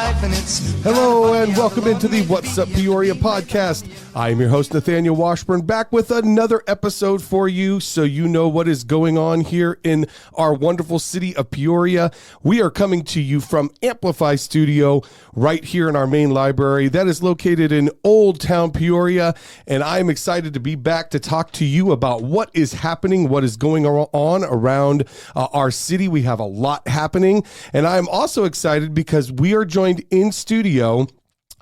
life and it's Hello and welcome into the What's Up Peoria podcast. I am your host, Nathaniel Washburn, back with another episode for you so you know what is going on here in our wonderful city of Peoria. We are coming to you from Amplify Studio right here in our main library that is located in Old Town Peoria, and I am excited to be back to talk to you about what is happening, what is going on around our city. We have a lot happening, and I am also excited because we are joined in studio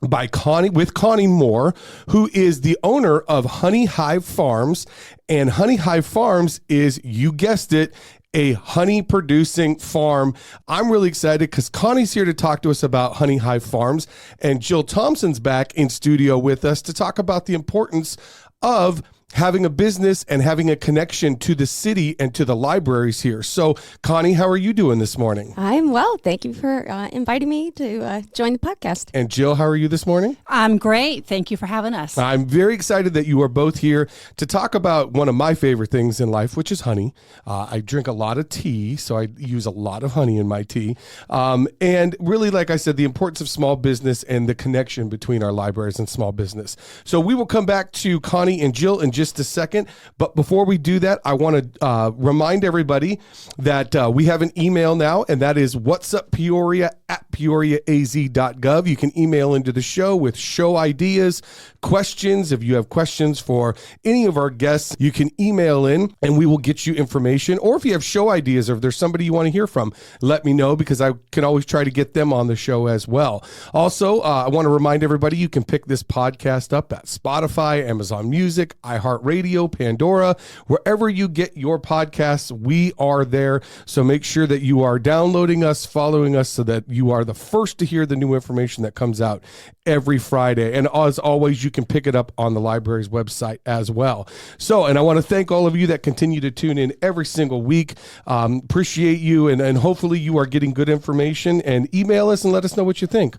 by Connie Moore, who is the owner of Honey Hive Farms. And Honey Hive Farms is, you guessed it, a honey producing farm. I'm really excited because Connie's here to talk to us about Honey Hive Farms, and Jill Thomsen's back in studio with us to talk about the importance of having a business and having a connection to the city and to the libraries here. So, Connie, how are you doing this morning? I'm well. Thank you for inviting me to join the podcast. And Jill, how are you this morning? I'm great. Thank you for having us. I'm very excited that you are both here to talk about one of my favorite things in life, which is honey. I drink a lot of tea, so I use a lot of honey in my tea. And really, like I said, the importance of small business and the connection between our libraries and small business. So we will come back to Connie and Jill in just a second. But before we do that, I want to remind everybody that we have an email now, and that is whatsuppeoria@peoriaaz.gov. You can email into the show with show ideas, questions. If you have questions for any of our guests, you can email in and we will get you information. Or if you have show ideas or if there's somebody you want to hear from, let me know because I can always try to get them on the show as well. Also, I want to remind everybody you can pick this podcast up at Spotify, Amazon Music, iHeartRadio, Pandora, wherever you get your podcasts, we are there. So make sure that you are downloading us, following us so that you are the first to hear the new information that comes out every Friday. And as always, you can pick it up on the library's website as well. So, and I want to thank all of you that continue to tune in every single week. Appreciate you, and hopefully you are getting good information, and email us and let us know what you think.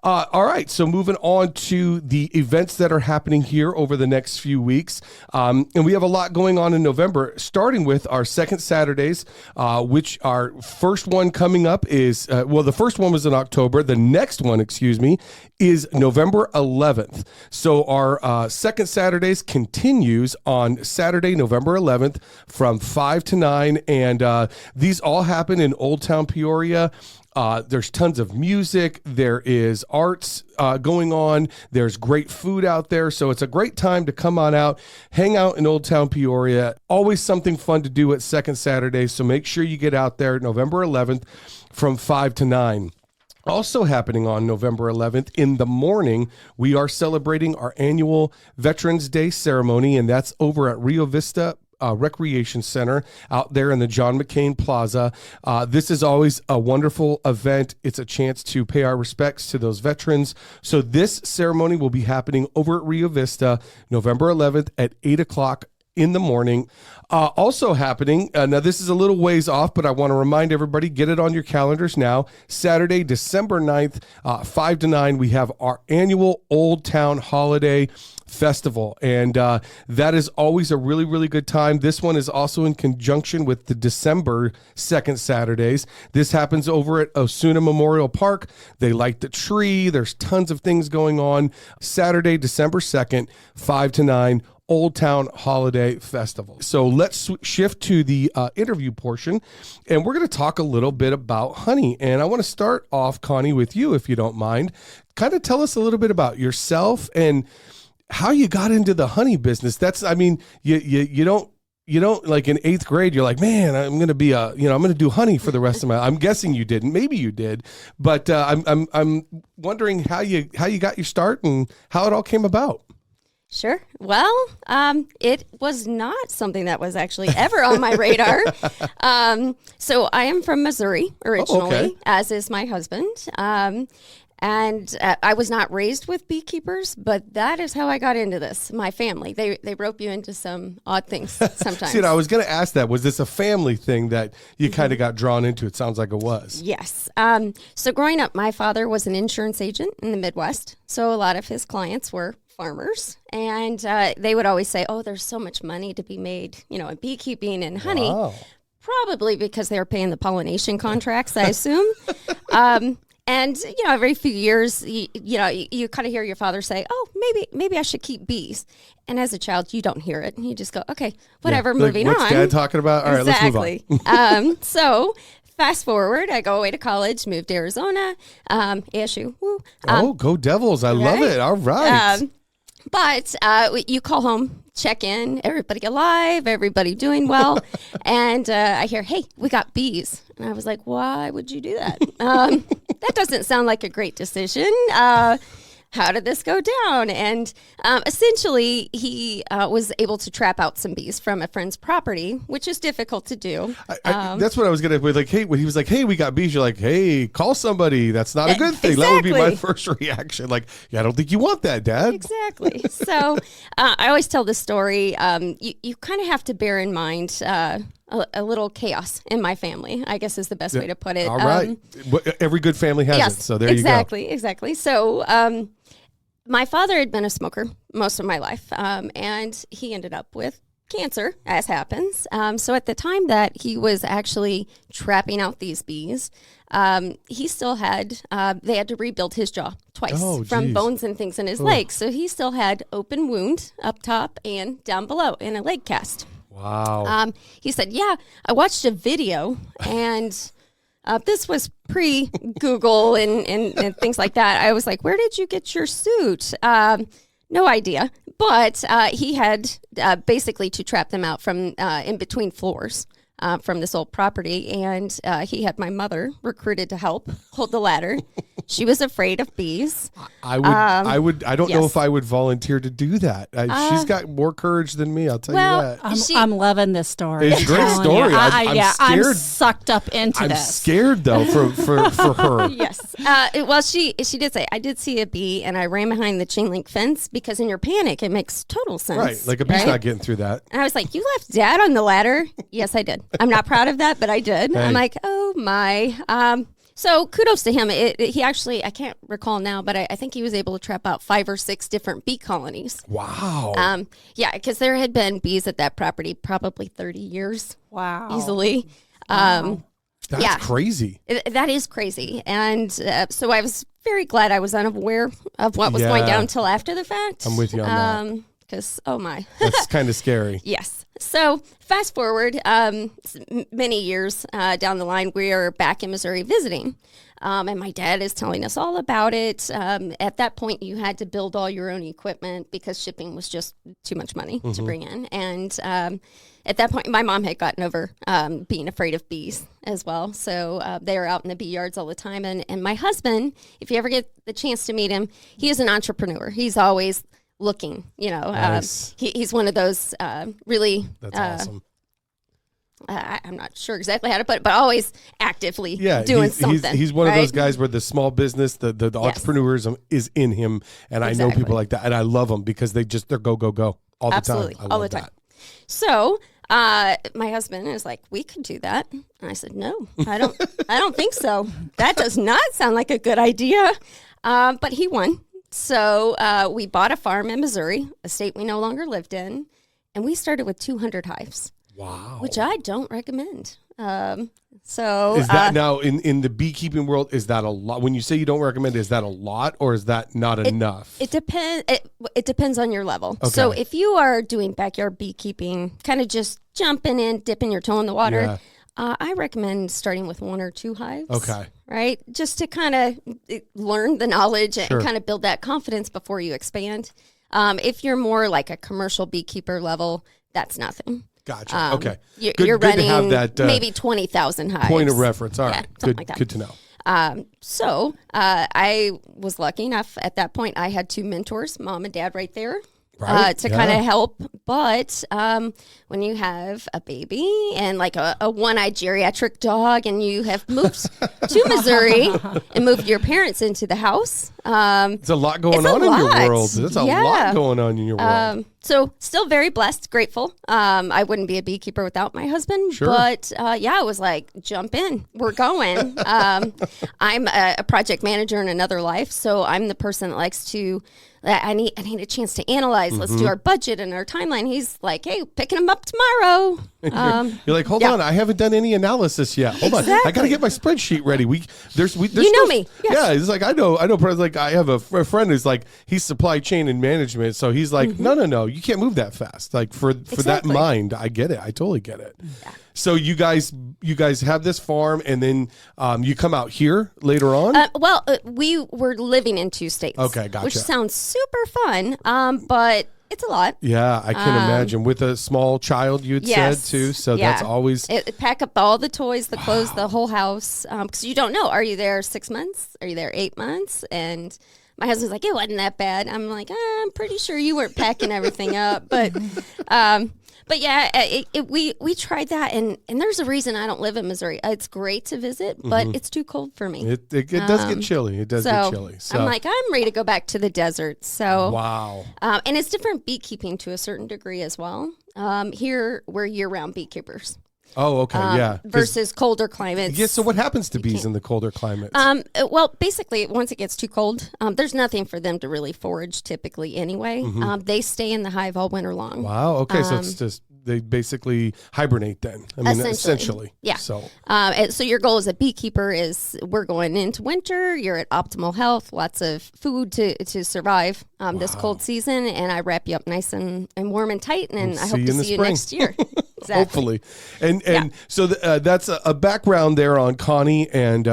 All right, so moving on to the events that are happening here over the next few weeks. And we have a lot going on in November, starting with our second Saturdays, which our first one coming up is, the first one was in October. The next one, is November 11th. So our second Saturdays continues on Saturday, November 11th from 5 to 9. And these all happen in Old Town Peoria. There's tons of music. There is arts going on. There's great food out there. So it's a great time to come on out, hang out in Old Town Peoria. Always something fun to do at second Saturday. So make sure you get out there November 11th from 5 to 9. Also happening on November 11th in the morning, we are celebrating our annual Veterans Day ceremony, and that's over at Rio Vista Recreation Center out there in the John McCain Plaza. This is always a wonderful event. It's a chance to pay our respects to those veterans. So this ceremony will be happening over at Rio Vista, November 11th at 8 o'clock in the morning. Also happening, now this is a little ways off, but I want to remind everybody, get it on your calendars now. Saturday, December 9th, 5 to 9, we have our annual Old Town Holiday Festival. And that is always a really, really good time. This one is also in conjunction with the December 2nd Saturdays. This happens over at Osuna Memorial Park. They light the tree. There's tons of things going on. Saturday, December 2nd, 5 to 9, Old Town Holiday Festival. So let's shift to the interview portion, and we're going to talk a little bit about honey. And I want to start off, Connie, with you, if you don't mind. Kind of tell us a little bit about yourself and how you got into the honey business. That's, I mean, you don't like in 8th grade, you're like, man, I'm going to be I'm going to do honey for the rest of my life. I'm guessing you didn't. Maybe you did, but I'm wondering how you got your start and how it all came about. Sure. Well, it was not something that was actually ever on my radar. So I am from Missouri originally, as is my husband. And I was not raised with beekeepers, but that is how I got into this. My family, they rope you into some odd things sometimes. See, I was going to ask that. Was this a family thing that you kind of got drawn into? It sounds like it was. Yes. So growing up, my father was an insurance agent in the Midwest. So a lot of his clients were farmers, and they would always say, oh, there's so much money to be made, in beekeeping and honey. Wow. Probably because they were paying the pollination contracts, I assume. And, every few years, you kind of hear your father say, oh, maybe I should keep bees. And as a child, you don't hear it. You just go, okay, whatever, moving on. What's Dad talking about? All right, exactly. Let's move on. So fast forward, I go away to college, move to Arizona, ASU. Woo. Go Devils. I love it. All right. But you call home, check in, everybody alive, everybody doing well. And I hear, hey, we got bees. And I was like, why would you do that? That doesn't sound like a great decision. How did this go down? And essentially, he was able to trap out some bees from a friend's property, which is difficult to do. That's what I was going to be like. Hey, when he was like, hey, we got bees. You're like, hey, call somebody. That's not a good thing. Exactly. That would be my first reaction. Like, yeah, I don't think you want that, Dad. Exactly. So I always tell this story. You kind of have to bear in mind a little chaos in my family, I guess is the best way to put it. All right. Every good family has it. So there you go. Exactly. So my father had been a smoker most of my life, and he ended up with cancer, as happens. So at the time that he was actually trapping out these bees, he still had, they had to rebuild his jaw twice from bones and things in his legs. So he still had open wound up top and down below in a leg cast. Wow. He said, yeah, I watched a video and this was pre-Google and things like that. I was like, where did you get your suit? No idea. But he had basically to trap them out from in between floors from this old property. And he had my mother recruited to help hold the ladder. She was afraid of bees. I don't know if I would volunteer to do that. She's got more courage than me. I'll tell you that. I'm loving this story. It's a great story. I'm scared. I'm sucked up into this. I'm scared though for her. Yes. Well, she did say, I did see a bee and I ran behind the chain link fence because in your panic, it makes total sense. Right. Like a bee's not getting through that. And I was like, you left Dad on the ladder? Yes, I did. I'm not proud of that, but I did. Hey. I'm like, oh my. So kudos to him. He actually, I can't recall now, but I think he was able to trap out 5 or 6 different bee colonies. Wow. Yeah, because there had been bees at that property probably 30 years. Wow. Easily. Wow. That's crazy. That is crazy. And so I was very glad I was unaware of what was going down until after the fact. I'm with you on that. Because, oh my. That's kind of scary. Yes. So fast forward many years down the line, we are back in Missouri visiting. And my dad is telling us all about it. At that point, you had to build all your own equipment because shipping was just too much money to bring in. And at that point, my mom had gotten over being afraid of bees as well. So they were out in the bee yards all the time. And my husband, if you ever get the chance to meet him, he is an entrepreneur. He's always looking, nice. He's one of those really. That's awesome. I'm not sure exactly how to put it, but always actively doing something. He's one of those guys where the small business, the entrepreneurism is in him, and I know people like that, and I love them because they're go all the time. All the time. So my husband is like, we could do that, and I said, no, I don't think so. That does not sound like a good idea. But he won. So we bought a farm in Missouri, a state we no longer lived in, and we started with 200 hives. Wow. Which I don't recommend. So is that now in the beekeeping world, is that a lot? When you say you don't recommend, is that a lot or is that not enough? It depends. It depends on your level. Okay. So if you are doing backyard beekeeping, kind of just jumping in, dipping your toe in the water, I recommend starting with 1 or 2 hives. Okay. Right? Just to kind of learn the knowledge and kind of build that confidence before you expand. If you're more like a commercial beekeeper level, that's nothing. Gotcha. Okay. You're running to have that, maybe 20,000 hives. Point of reference. All right. Good, like that. Good to know. So I was lucky enough at that point. I had 2 mentors, mom and dad right there. To kind of help. But when you have a baby and like a one-eyed geriatric dog and you have moved to Missouri and moved your parents into the house, It's a lot going on in your world. There's a lot going on in your world. So still very blessed, grateful. I wouldn't be a beekeeper without my husband. Sure. But I was like, jump in. We're going. I'm a project manager in another life. So I'm the person that likes to, I need a chance to analyze. Let's do our budget and our timeline. He's like, hey, picking them up tomorrow. You're like, hold on, I haven't done any analysis yet. Hold on, I got to get my spreadsheet ready. There's you know me. Yes. Yeah, it's like I know. Like I have a friend who's like he's supply chain and management, so he's like, no, you can't move that fast. Like for that mind, I get it. I totally get it. Yeah. So you guys have this farm, and then you come out here later on. We were living in 2 states. Okay, gotcha. Which sounds super fun, but it's a lot. Yeah, I can imagine. With a small child, you had said too. So that's always pack up all the toys, the clothes, the whole house, because you don't know. Are you there 6 months? Are you there 8 months? And my husband's like, it wasn't that bad. I'm like, I'm pretty sure you weren't packing everything up, but. But yeah, we tried that, and there's a reason I don't live in Missouri. It's great to visit, but it's too cold for me. It does get chilly. It does get chilly. So I'm like, I'm ready to go back to the desert. So wow. And it's different beekeeping to a certain degree as well. Here we're year-round beekeepers. Oh, okay, yeah. Versus colder climates. Yeah, so what happens to bees in the colder climates? Well, basically, once it gets too cold, there's nothing for them to really forage typically anyway. They stay in the hive all winter long. Wow, okay, so it's just, they basically hibernate then. I mean, essentially. Yeah. So your goal as a beekeeper is we're going into winter, you're at optimal health, lots of food to survive this cold season, and I wrap you up nice and warm and tight, and I hope to see you next year. Exactly. Hopefully. And so that's a background there on Connie and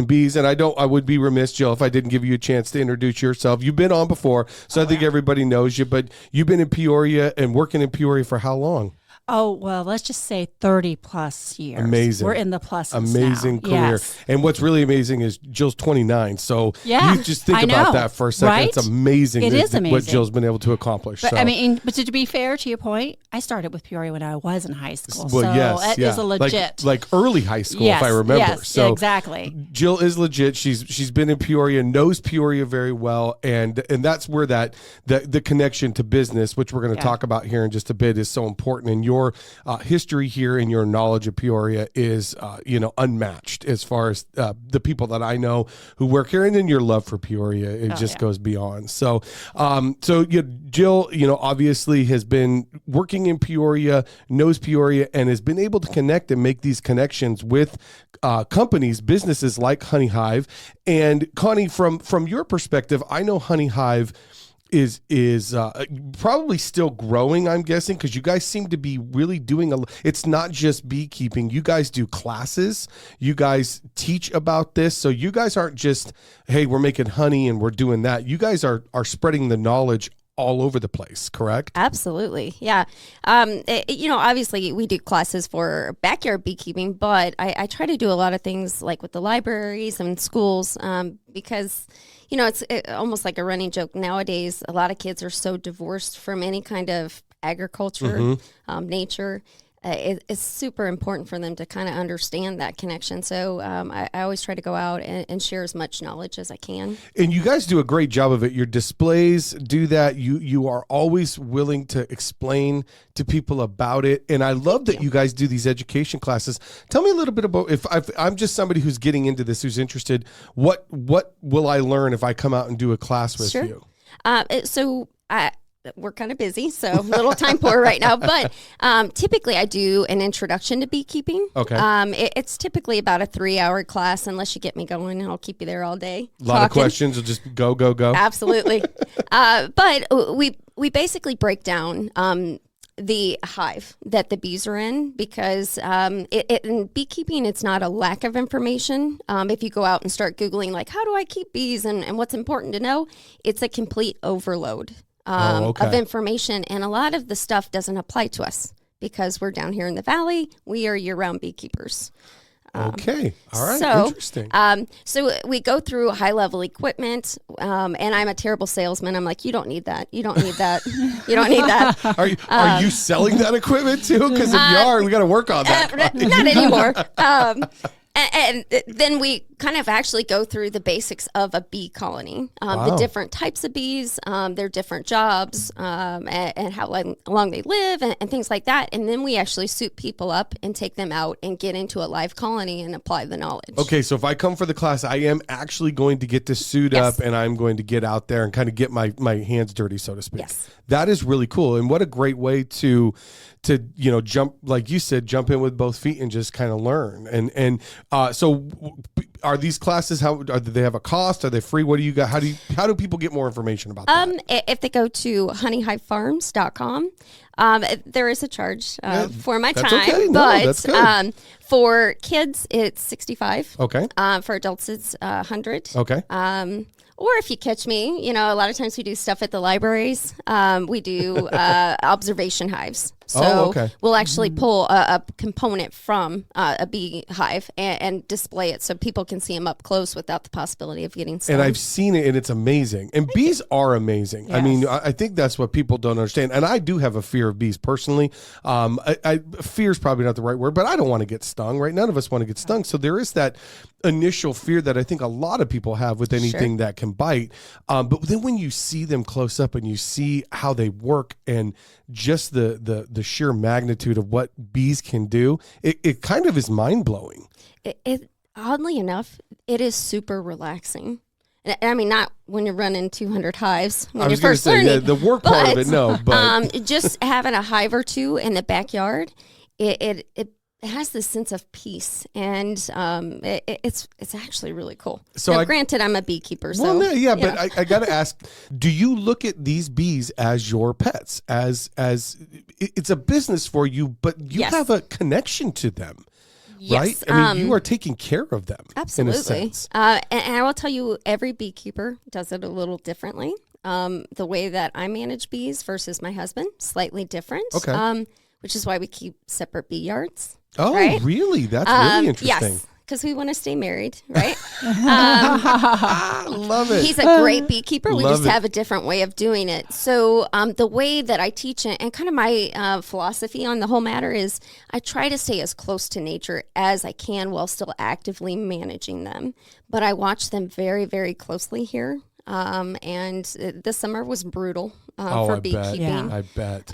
bees. And I would be remiss, Jill, if I didn't give you a chance to introduce yourself. You've been on before, so I think everybody knows you, but you've been in Peoria and working in Peoria for how long? Oh, well, let's just say 30 plus years. Amazing. We're in the pluses Amazing now. career. Yes. And what's really amazing is Jill's 29. So you just think about that for a second. Right? It's amazing. It is amazing what Jill's been able to accomplish. But so. I mean, but to be fair to your point, I started with Peoria when I was in high school. Well, so it is a legit. Like early high school, if I remember. Yes, so exactly. Jill is legit. She's been in Peoria, knows Peoria very well, and that's where the connection to business, which we're going to talk about here in just a bit, is so important. And your history here and your knowledge of Peoria is unmatched as far as the people that I know who work here, and then your love for Peoria it goes beyond. So Jill obviously has been working in Peoria, knows Peoria, and has been able to connect and make these connections with companies, businesses like Honey Hive. And Connie, from your perspective, I know Honey Hive is probably still growing, I'm guessing, because you guys seem to be really doing it's not just beekeeping. You guys do classes. You guys teach about this. So you guys aren't just, hey, we're making honey and we're doing that. You guys are spreading the knowledge all over the place, correct? Absolutely. Yeah. Obviously we do classes for backyard beekeeping, but I try to do a lot of things like with the libraries and schools because it's almost like a running joke nowadays. A lot of kids are so divorced from any kind of agriculture, nature. It's super important for them to kind of understand that connection. So I always try to go out and share as much knowledge as I can. And you guys do a great job of it. Your displays do that. You are always willing to explain to people about it. And I love that you guys do these education classes. Tell me a little bit about, if I'm just somebody who's getting into this, who's interested, what will I learn if I come out and do a class with you? We're kind of busy, so a little time poor right now. But typically I do an introduction to beekeeping. Okay. It's typically about a 3-hour class, unless you get me going, and I'll keep you there all day. A lot of questions. Will just go. Absolutely. But we basically break down the hive that the bees are in, because in beekeeping, it's not a lack of information. If you go out and start Googling, like, how do I keep bees and what's important to know, it's a complete overload of information. And a lot of the stuff doesn't apply to us because we're down here in the valley. We are year-round beekeepers. Okay. All right. So, interesting. So we go through high-level equipment, and I'm a terrible salesman. I'm like, you don't need that. You don't need that. You don't need that. Are you selling that equipment too? Because if you are, we got to work on that. Not anymore. And then we kind of actually go through the basics of a bee colony, the different types of bees, their different jobs, and how long they live and things like that. And then we actually suit people up and take them out and get into a live colony and apply the knowledge. Okay, so if I come for the class, I am actually going to get to suit up, and I'm going to get out there and kind of get my hands dirty, so to speak. Yes. That is really cool. And what a great way to jump, like you said, jump in with both feet and just kind of learn. And so are these classes, do they have a cost? Are they free? What do you got? How do people get more information about that? If they go to honeyhivefarms.com, there is a charge for my time, okay. No, but that's good. For kids it's $65. Okay. For adults it's $100. Okay. Or if you catch me, a lot of times we do stuff at the libraries. We do observation hives. So we'll actually pull a component from a bee hive and display it so people can see them up close without the possibility of getting stung. And I've seen it, and it's amazing. And bees are amazing. Yes. I mean, I think that's what people don't understand. And I do have a fear of bees personally. Fear is probably not the right word, but I don't want to get stung, right? None of us want to get stung. So there is that initial fear that I think a lot of people have with anything that can bite. But then when you see them close up and you see how they work and just the sheer magnitude of what bees can do, it kind of is mind-blowing. It oddly enough, it is super relaxing. I mean, not when you're running 200 hives when you're first learning. The work part of it, no. But just having a hive or two in the backyard, it has this sense of peace, and it's actually really cool. So now, granted, I'm a beekeeper, so but I got to ask: do you look at these bees as your pets? As it's a business for you, but you have a connection to them. Yes. Right? I mean, you are taking care of them. Absolutely. In a sense. And I will tell you, every beekeeper does it a little differently. The way that I manage bees versus my husband, slightly different. Okay. Which is why we keep separate bee yards. Oh, right? Really? That's really interesting. Yes, because we want to stay married, right? I love it. He's a great beekeeper. We just have a different way of doing it. So the way that I teach it, and kind of my philosophy on the whole matter is I try to stay as close to nature as I can while still actively managing them. But I watch them very, very closely here. And this summer was brutal for beekeeping. I bet.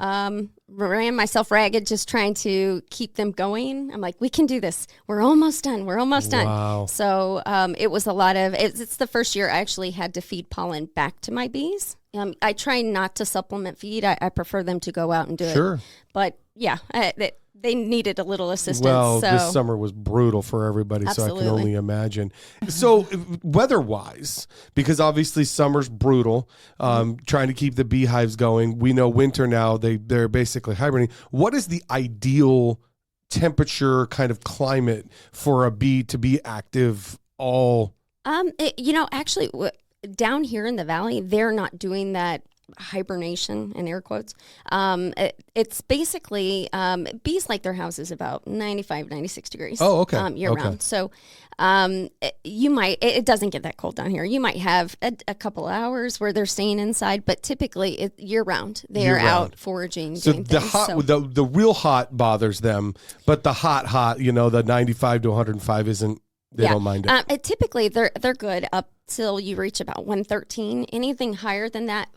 Ran myself ragged just trying to keep them going. I'm like, we can do this. We're almost done. Wow. So it was a lot of, it's the first year I actually had to feed pollen back to my bees. I try not to supplement feed. I prefer them to go out and do it. But yeah, they needed a little assistance. Well, this summer was brutal for everybody, Absolutely. so I can only imagine. So weather-wise, because obviously summer's brutal, trying to keep the beehives going. We know winter now, they're basically hibernating. What is the ideal temperature kind of climate for a bee to be active all? Actually, down here in the valley, they're not doing that hibernation in air quotes. It's basically bees like their houses about 95, 96 degrees. Oh, okay. Year round. So it doesn't get that cold down here. You might have a couple hours where they're staying inside, but typically year round they are out foraging. So doing the things, hot, the real hot bothers them, but the hot, the 95 to 105 isn't. They don't mind it. Typically, they're good up till you reach about 113. Anything higher than that,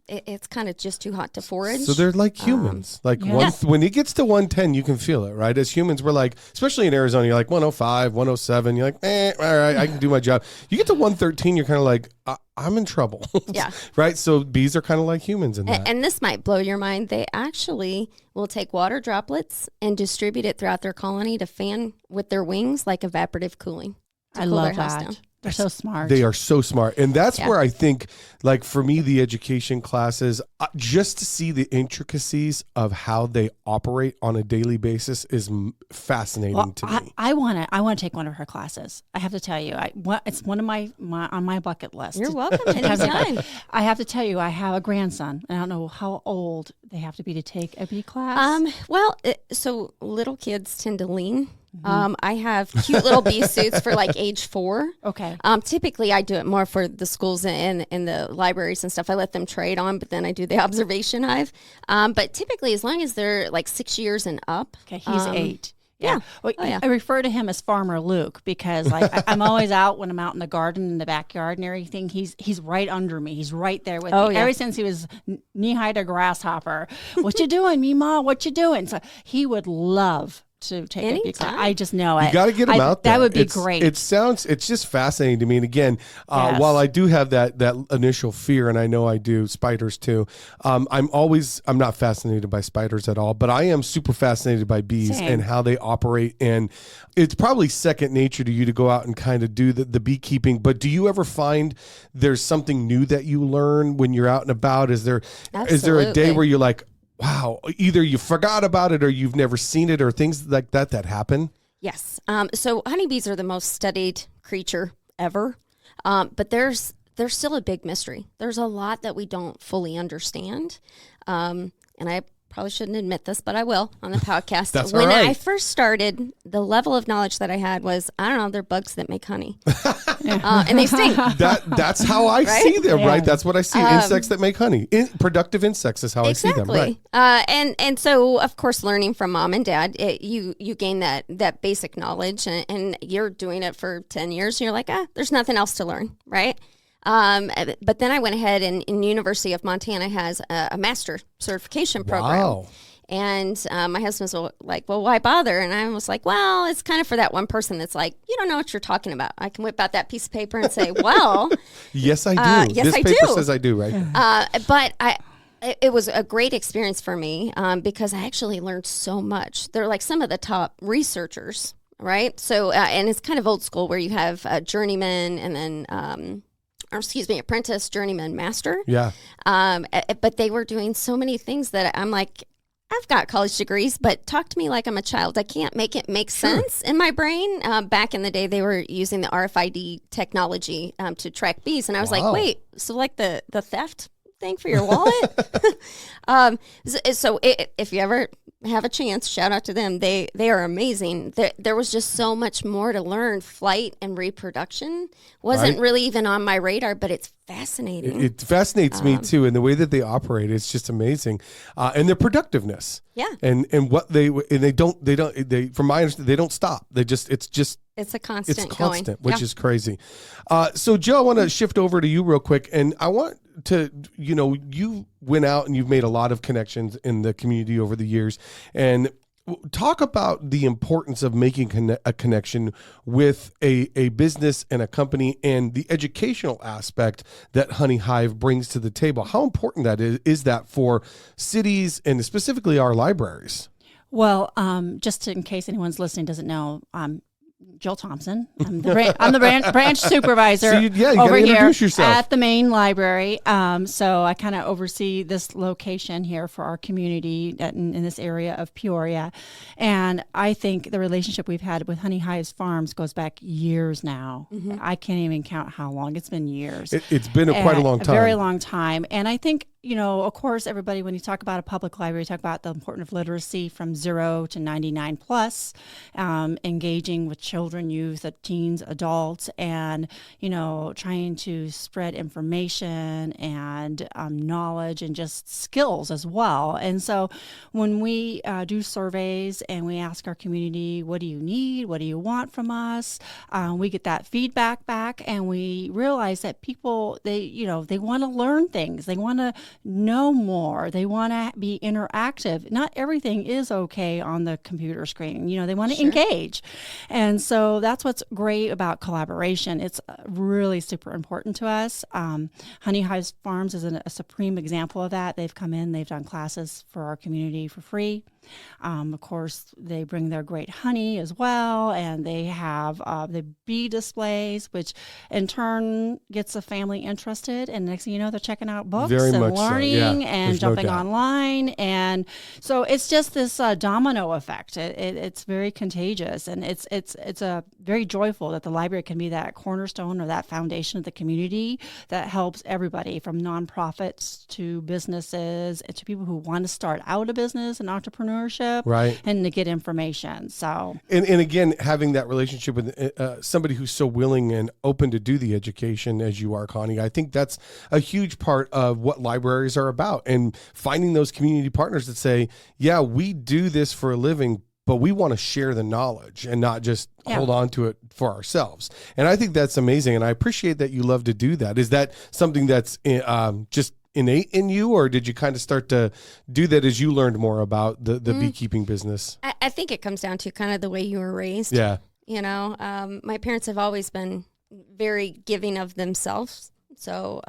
it's kind of just too hot to forage. So they're like humans. When it gets to 110, you can feel it, right? As humans, we're like, especially in Arizona, you're like 105, 107. You're like, all right, I can do my job. You get to 113, you're kind of like, I'm in trouble. Yeah. Right? So bees are kind of like humans in that. And this might blow your mind. They actually will take water droplets and distribute it throughout their colony to fan with their wings like evaporative cooling. I love that. They're so smart. They are so smart. And that's where I think, like for me, the education classes, just to see the intricacies of how they operate on a daily basis is fascinating to me. I want to take one of her classes. I have to tell you, it's one of my on my bucket list. You're welcome anytime. I have to tell you, I have a grandson. I don't know how old they have to be to take a bee class. So little kids tend to lean. I have cute little bee suits for like age 4. Okay. Typically I do it more for the schools and the libraries and stuff. I let them trade on, but then I do the observation hive. But typically as long as they're like 6 years and up. Okay, he's 8. Yeah. Well, Oh, yeah. I refer to him as Farmer Luke because like I'm always out when I'm out in the garden in the backyard and everything. He's right under me. He's right there with me. Yeah. Ever since he was knee high to grasshopper. What you doing, Mima? What you doing? So he would love to take a big class. I just know it. You got to get him out there. That would be great. It's just fascinating to me. And again, while I do have that initial fear, and I know I do, spiders too, I'm not fascinated by spiders at all, but I am super fascinated by bees and how they operate. And it's probably second nature to you to go out and kind of do the beekeeping. But do you ever find there's something new that you learn when you're out and about? Is there a day where you're like, wow, either you forgot about it or you've never seen it or things like that happen? Yes. So honeybees are the most studied creature ever, but there's still a big mystery. There's a lot that we don't fully understand, and I probably shouldn't admit this, but I will on the podcast. That's when all right. I first started, the level of knowledge that I had was, I don't know, they're bugs that make honey, and they sting. That's how I see them, right? That's what I see. Insects that make honey. Productive insects is how I see them, right? And so, of course, learning from mom and dad, you gain that basic knowledge, and you're doing it for 10 years, and you're like, there's nothing else to learn, right? But then I went ahead and University of Montana has a master certification program. Wow. And my husband's like, well, why bother? And I was like, well, it's kind of for that one person that's like, you don't know what you're talking about. I can whip out that piece of paper and say, well. Yes, I do. Yes, this I paper do. says I do, right? But it was a great experience for me because I actually learned so much. They're like some of the top researchers, right? So, and it's kind of old school where you have a journeyman and then apprentice, journeyman, master. Yeah. But they were doing so many things that I'm like, I've got college degrees, but talk to me like I'm a child. I can't make it make sense in my brain. Back in the day, they were using the RFID technology to track bees. And I was like, wait, so like the theft thing for your wallet? So if you ever have a chance, shout out to them. They are amazing. There was just so much more to learn. Flight and reproduction wasn't really even on my radar, but it's fascinating. It fascinates me too, and the way that they operate, it's just amazing, and their productiveness. Yeah, and what they don't from my understanding they don't stop. It's a constant going. Which is crazy. So Joe, I want to shift over to you real quick, and I want to, you went out and you've made a lot of connections in the community over the years, and talk about the importance of making a connection with a business and a company and the educational aspect that Honey Hive brings to the table. How important that is that for cities and specifically our libraries? Well, just in case anyone's listening doesn't know, Jill Thomsen. I'm the branch supervisor over here at the main library. So I kind of oversee this location here for our community in this area of Peoria. And I think the relationship we've had with Honey Hive Farms goes back years now. Mm-hmm. I can't even count how long. It's been years. It's been quite a long time. A very long time. And I think, of course, everybody, when you talk about a public library, you talk about the importance of literacy from 0 to 99 plus, engaging with children, youth, teens, adults, and, trying to spread information and knowledge and just skills as well. And so when we do surveys and we ask our community, what do you need? What do you want from us? We get that feedback back, and we realize that people, they want to learn things. They want to know more. They want to be interactive. Not everything is okay on the computer screen. They want to engage. And so that's what's great about collaboration. It's really super important to us. Honey Hive Farms is a supreme example of that. They've come in, they've done classes for our community for free. Of course, they bring their great honey as well, and they have the bee displays, which in turn gets the family interested. And next thing you know, they're checking out books and learning and jumping online. And so it's just this domino effect. It's very contagious, and it's very joyful that the library can be that cornerstone or that foundation of the community that helps everybody from nonprofits to businesses and to people who want to start out a business and entrepreneurship, right, and to get information. So and again, having that relationship with somebody who's so willing and open to do the education as you are, Connie, I think that's a huge part of what libraries are about, and finding those community partners that say, yeah, we do this for a living, but we want to share the knowledge and not just hold on to it for ourselves. And I think that's amazing. And I appreciate that you love to do that. Is that something that's just innate in you, or did you kind of start to do that as you learned more about the beekeeping business? I think it comes down to kind of the way you were raised. Yeah. You know, my parents have always been very giving of themselves. So,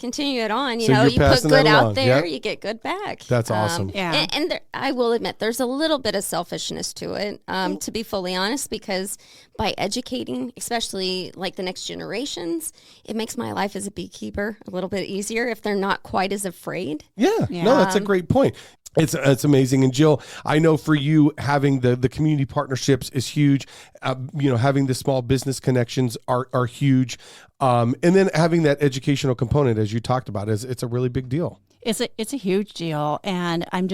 continue it on. You know, you put good out there, you get good back. That's awesome. And there, I will admit, there's a little bit of selfishness to it, to be fully honest, because by educating, especially like the next generations, it makes my life as a beekeeper a little bit easier if they're not quite as afraid. Yeah. No, that's a great point. It's amazing. And Jill, I know for you, having the community partnerships is huge. Having the small business connections are huge. And then having that educational component, as you talked about, it's a really big deal. It's a huge deal. And I'm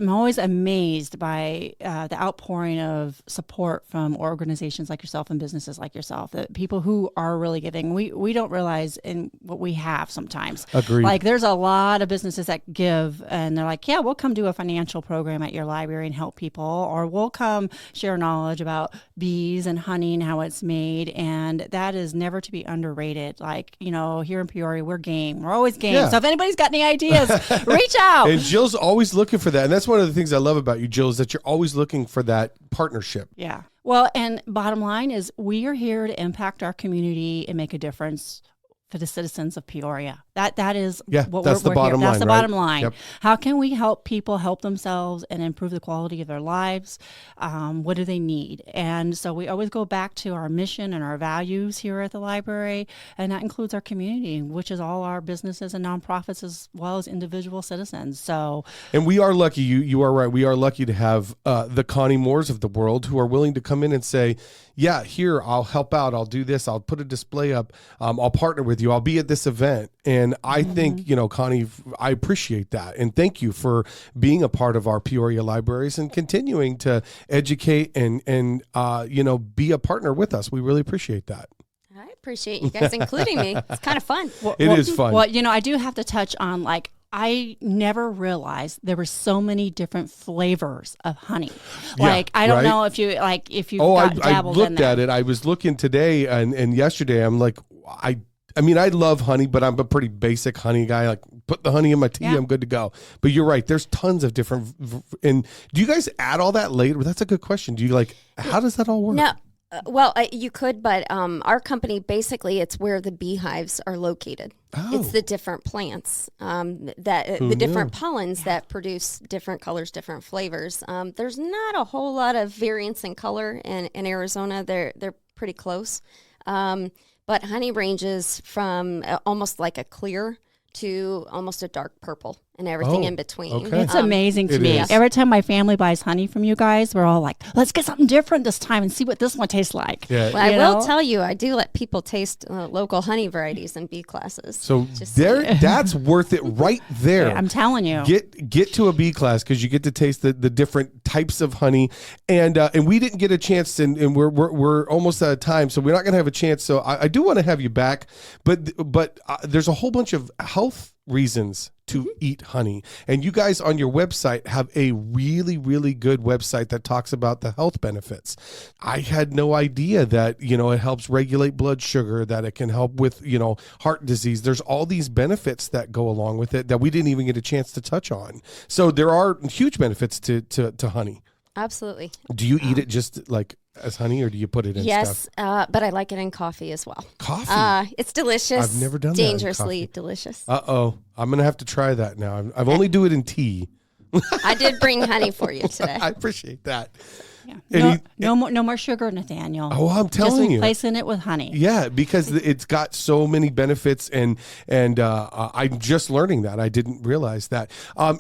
always amazed by the outpouring of support from organizations like yourself and businesses like yourself, the people who are really giving. We don't realize in what we have sometimes. Agreed. Like there's a lot of businesses that give and they're like, yeah, we'll come do a financial program at your library and help people, or we'll come share knowledge about bees and honey and how it's made. And that is never to be underrated. Like, here in Peoria, we're game. We're always game. Yeah. So if anybody's got any ideas, reach out. And Jill's always looking for that. And that's one of the things I love about you, Jill, is that you're always looking for that partnership. Yeah. Well, and bottom line is we are here to impact our community and make a difference for the citizens of Peoria. That is what that's we're the bottom here. line. That's the right? bottom line. Yep. How can we help people help themselves and improve the quality of their lives? What do they need? And so we always go back to our mission and our values here at the library, and that includes our community, which is all our businesses and nonprofits as well as individual citizens. So, and we are lucky. You are right. We are lucky to have the Connie Moores of the world who are willing to come in and say, yeah, here, I'll help out. I'll do this. I'll put a display up. I'll partner with you. I'll be at this event. And I think, Connie, I appreciate that. And thank you for being a part of our Peoria Libraries and continuing to educate and be a partner with us. We really appreciate that. I appreciate you guys including me. It's kind of fun. It is fun. Well, I do have to touch on I never realized there were so many different flavors of honey. I don't know if you I looked at it. I was looking today and yesterday. I'm like, I mean, I love honey, but I'm a pretty basic honey guy. Like, put the honey in my tea, I'm good to go. But you're right. There's tons of different. And do you guys add all that later? That's a good question. Do you how does that all work? No. You could, but our company, basically, it's where the beehives are located. Oh. It's the different plants, the different pollens that produce different colors, different flavors. There's not a whole lot of variance in color in Arizona. They're pretty close. But honey ranges from almost like a clear to almost a dark purple and everything in between. Okay. It's amazing to me. Is. Every time my family buys honey from you guys, we're all like, let's get something different this time and see what this one tastes like. Yeah. Well, I will tell you, I do let people taste local honey varieties in bee classes. So that's worth it right there. Yeah, I'm telling you. Get to a bee class because you get to taste the different types of honey. And we didn't get a chance, and we're almost out of time, so we're not going to have a chance. So I do want to have you back, but there's a whole bunch of health reasons to eat honey. And you guys on your website have a really, really good website that talks about the health benefits. I had no idea that, it helps regulate blood sugar, that it can help with, heart disease. There's all these benefits that go along with it that we didn't even get a chance to touch on. So there are huge benefits to honey. Absolutely. Do you eat it just like as honey, or do you put it in stuff? Yes, but I like it in coffee as well. Coffee? It's delicious. I've never done dangerously that in delicious. Uh-oh. I'm going to have to try that now. I've only do it in tea. I did bring honey for you today. I appreciate that. Yeah. No more sugar, Nathaniel. Oh, I'm telling you. Just replacing it with honey. Yeah, because it's got so many benefits, and I'm just learning that. I didn't realize that.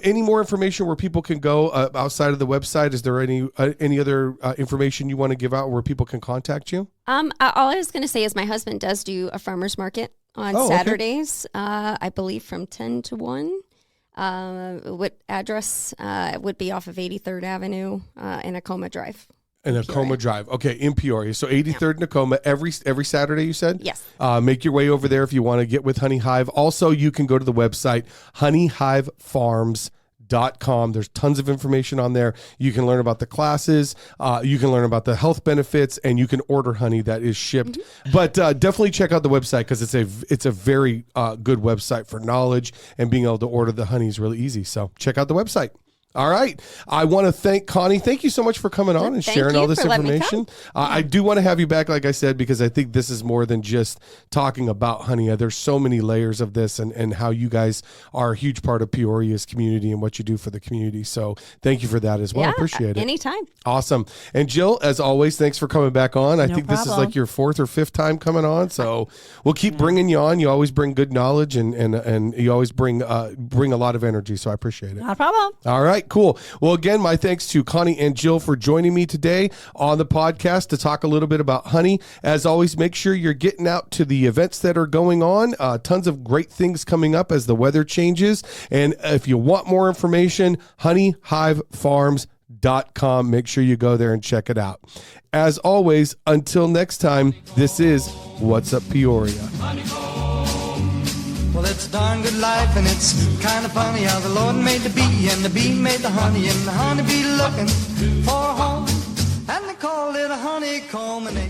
Any more information where people can go outside of the website? Is there any other information you want to give out where people can contact you? All I was going to say is my husband does do a farmer's market on Saturdays, I believe from 10 to 1. What address would be off of 83rd Avenue in Acoma Drive. In Acoma Drive. Okay, in Peoria. So 83rd and Acoma every Saturday, you said? Yes. Make your way over there if you want to get with Honey Hive. Also, you can go to the website honeyhivefarms.com. honeyhivefarms.com. There's tons of information on there. You can learn about the classes, you can learn about the health benefits, and you can order honey that is shipped. But definitely check out the website because it's a very good website for knowledge, and being able to order the honey is really easy. So check out the website. All right. I want to thank Connie. Thank you so much for coming on and sharing all this information. I do want to have you back, like I said, because I think this is more than just talking about honey. There's so many layers of this, and how you guys are a huge part of Peoria's community and what you do for the community. So thank you for that as well. I appreciate it. Anytime. Awesome. And Jill, as always, thanks for coming back on. I think problem. This is like your 4th or 5th time coming on. So we'll keep bringing you on. You always bring good knowledge, and you always bring a lot of energy. So I appreciate it. Not a problem. All right, cool. Well, again, my thanks to Connie and Jill for joining me today on the podcast to talk a little bit about honey. As always, make sure you're getting out to the events that are going on. Tons of great things coming up as the weather changes. And if you want more information, honeyhivefarms.com. Make sure you go there and check it out. As always, until next time, this is What's Up Peoria. Well, it's a darn good life, and it's kind of funny how the Lord made the bee, and the bee made the honey, and the honeybee looking for a home, and they called it a honeycomb, and they